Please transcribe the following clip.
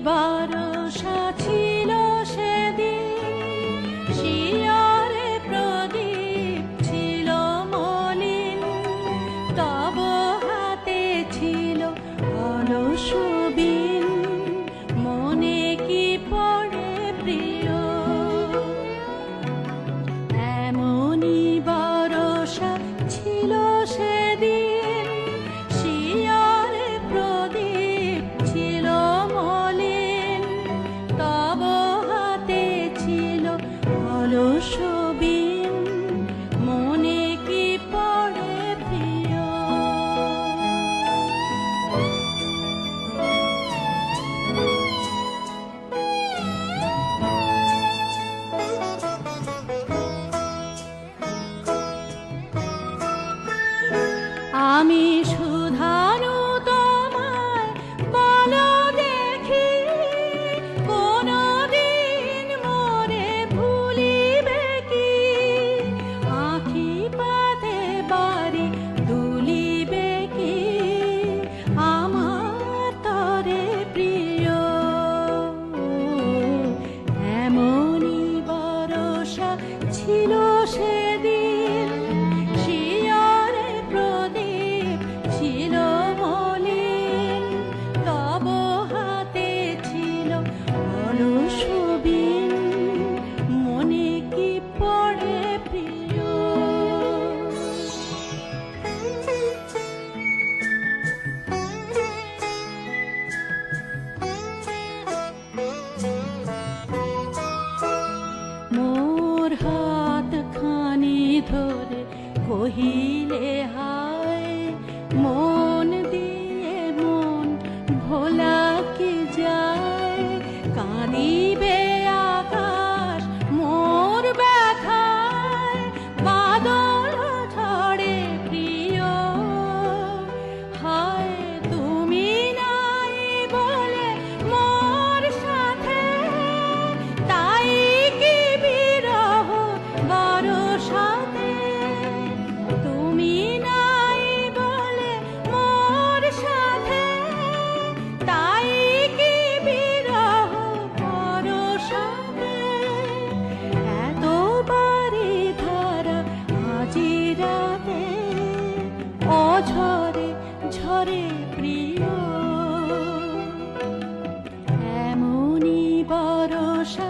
বরষা ছিল সেদিন, শিয়রে প্রদীপ ছিল মলিন, তব হাতে ছিল অলস বিন, মনে কি পড়ে প্রিয়। এমনি বরষা ছিল সেদিন, শিয়রে প্রদীপ ছিল মলিন, তব হাতে ছিল অলস বিন, মনে কি পড়ে প্রিয়। আমি শুধানু তোমায় বলো দেখি, কোনদিন মোরে ভুলিবে কি? আঁখি পাতে বাড়ি দুলিবে কি আমার তরে প্রিয়। এমনি বরষা ছিল সেদিন, শিয়রে প্রদীপ ছিল মলিন, তব হাতে ছিল অলস বিন, মনে কি পড়ে প্রিয়। মোর হাত খানি ধরে কহিলে হায়, মন দিয়ে মন ভোলা কি যায়? কাঁদিবে আকাশ মোর ব্যথায়, বাদল ঝড়ে প্রিয়। হায় তুমি নাই বলে মোর সাথে, তাই কি বিরহ বরষাতে। তুমি নাই বলে মোর সাথে, তাই কি বিরহ বরষাতে। এতবারই ধারা আজি রাতে, অঝরে ঝরে প্রিয়। এমনি বরষা